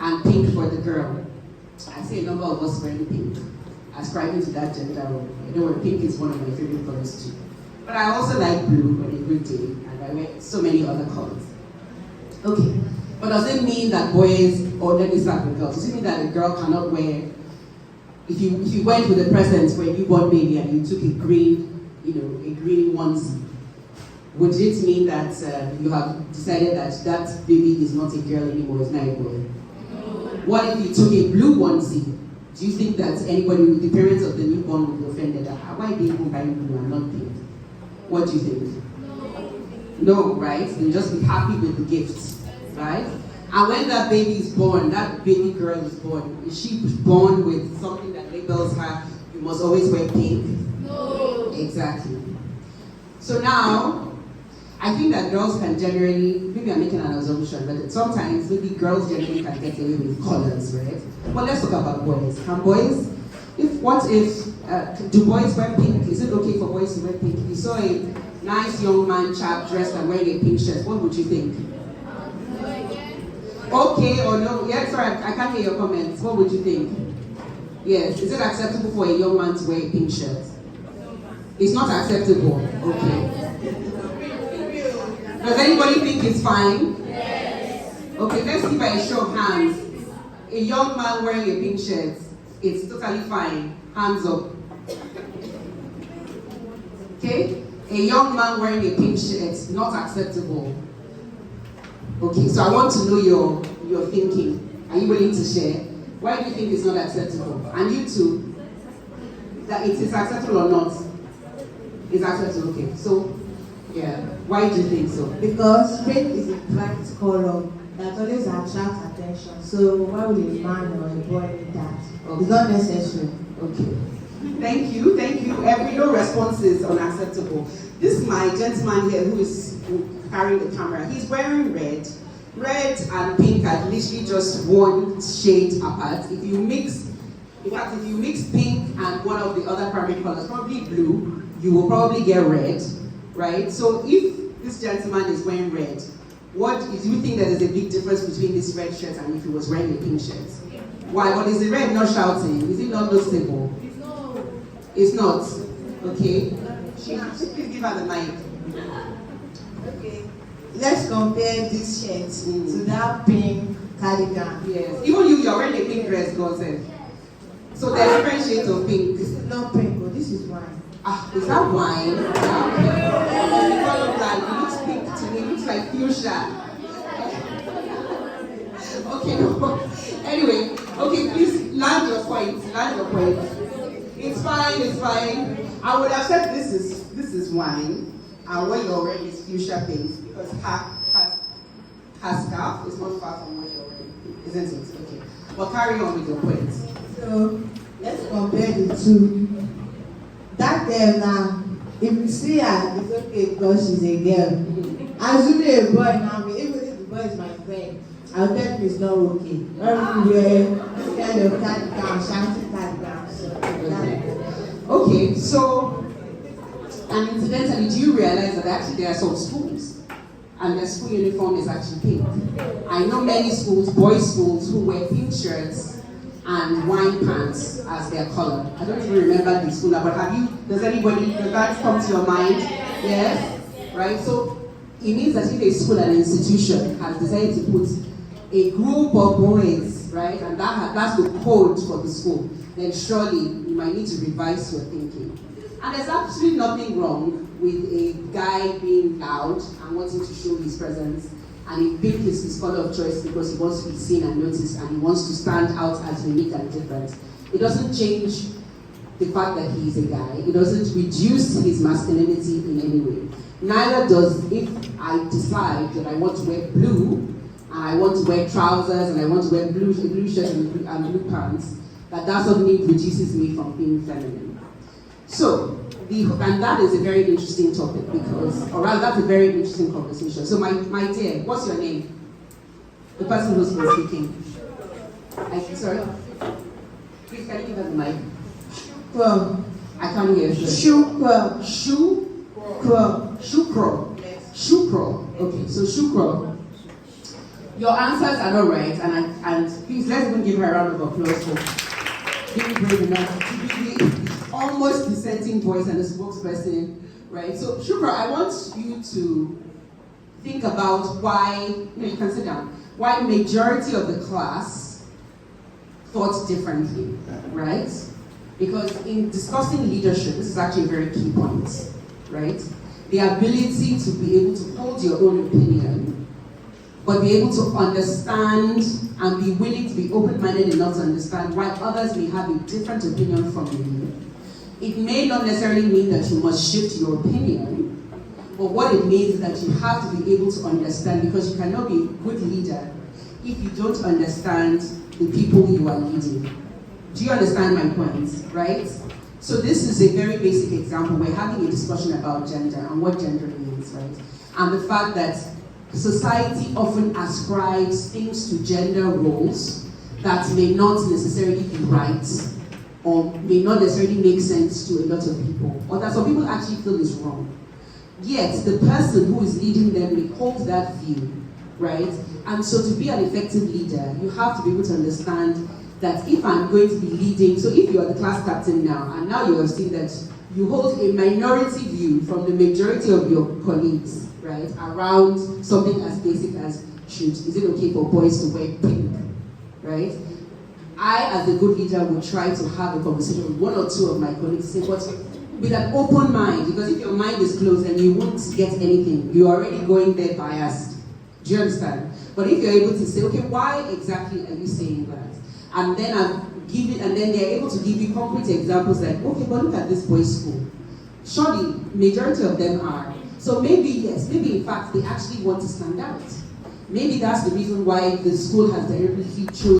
and pink for the girl. I see a number of us wearing pink, ascribing to that gender role. You know, pink is one of my favorite colors too. But I also like blue on a good day, and I wear so many other colors. Okay, but does it mean that boys, or let me start with girls, does it mean that a girl cannot wear, if you went with a present for a newborn baby and you took a green, a green onesie, would it mean that you have decided that that baby is not a girl anymore, it's not a boy? What if you took a blue onesie? Do you think that anybody, the parents of the newborn, would be offended that why they even buy blue and not pink? What do you think? No, right? They'll just be happy with the gifts, right? And when that baby is born, that baby girl is born, is she born with something that labels her, you must always wear pink? No. Exactly. So now, I think that girls can generally, maybe I'm making an assumption, but sometimes maybe girls generally can get away with colors, right? But let's talk about boys. Can boys, do boys wear pink? Is it okay for boys to wear pink? If you saw a nice young man chap dressed and wearing a pink shirt, what would you think? Okay or no? Yeah, sorry, I can't hear your comments. What would you think? Yes, is it acceptable for a young man to wear a pink shirt? It's not acceptable. Okay. Does anybody think it's fine? Yes. Okay, let's see by a show of hands. A young man wearing a pink shirt, it's totally fine. Hands up. Okay? A young man wearing a pink shirt, not acceptable. Okay, so I want to know your thinking. Are you willing to share? Why do you think it's not acceptable? And you too, that it is acceptable or not? It's acceptable, okay. So, yeah, why do you think so? Because pink is a bright color that always attracts attention. So why would a man or a boy need that? Okay. It's not necessary. Okay. Thank you. Every no response is unacceptable. This is my gentleman here who is carrying the camera. He's wearing red. Red and pink are literally just one shade apart. If you mix pink and one of the other primary colors, probably blue, you will probably get red, right? So if this gentleman is wearing red, do you think that there's a big difference between this red shirt and if he was wearing a pink shirt? Why? But is the red not shouting? Is it not noticeable? It's not. Okay. Please give her the mic. Okay. Let's compare this shirt to that pink cardigan. Yes. Even you're wearing a pink dress, God said. So there are different shades of pink. This is not pink, but this is wine. Is that wine? It looks pink to me. It looks like fuchsia. Okay, no. Anyway, okay, please land your point. It's fine. I would have said this is wine, and what you're wearing is fuchsia pink because her scarf is not far from what you're wearing, isn't it? Okay. But carry on with your point. So let's compare the two. That girl now, if you see her, it's okay because she's a girl. Assuming a boy now, even if the boy is my friend, I'll tell him it's not okay. Everywhere, this kind of cardigan, shanty cardigan. Okay, so, and incidentally, do you realize that actually there are some schools, and their school uniform is actually pink? I know many schools, boys' schools, who wear pink shirts and wine pants as their color. I don't even remember the school, but does that come to your mind? Yes? Right? So, it means that if a school and institution has decided to put a group of boys, right, and that's the code for the school, then surely you might need to revise your thinking. And there's absolutely nothing wrong with a guy being loud and wanting to show his presence, and if pink is his color of choice because he wants to be seen and noticed and he wants to stand out as unique and different. It doesn't change the fact that he is a guy. It doesn't reduce his masculinity in any way. Neither does if I decide that I want to wear blue, and I want to wear trousers, and I want to wear blue shirts and blue pants, that suddenly reduces me from being feminine. So, and that is a very interesting topic or rather that's a very interesting conversation. So my dear, what's your name? The person who's been speaking. Sorry? Please, can you give us the mic? Well, I can't hear you. Shukro. Shukro. Okay, so Shukro. Your answers are not right, and please let's even give her a round of applause for being brave enough to be the almost dissenting voice and the spokesperson, right? So, Shukra, I want you to think about why, you can sit down, why majority of the class thought differently, right? Because in discussing leadership, this is actually a very key point, right? The ability to be able to hold your own opinion, but be able to understand and be willing to be open-minded enough to understand why others may have a different opinion from you. It may not necessarily mean that you must shift your opinion, but what it means is that you have to be able to understand, because you cannot be a good leader if you don't understand the people you are leading. Do you understand my point, right? So this is a very basic example. We're having a discussion about gender and what gender means, right? And the fact that society often ascribes things to gender roles that may not necessarily be right or may not necessarily make sense to a lot of people, or that some people actually feel is wrong. Yet the person who is leading them may hold that view, right? And so to be an effective leader, you have to be able to understand that if I'm going to be leading, so if you're the class captain now, and now you have seen that you hold a minority view from the majority of your colleagues, right, around something as basic as is it okay for boys to wear pink, right? I, as a good leader, would try to have a conversation with one or two of my colleagues, say, but with an open mind, because if your mind is closed, then you won't get anything. You're already going there biased. Do you understand? But if you're able to say, okay, why exactly are you saying that? And then they're able to give you concrete examples like, okay, but look at this boys' school. Surely, majority of them are. So maybe, yes, maybe in fact, they actually want to stand out. Maybe that's the reason why the school has deliberately chosen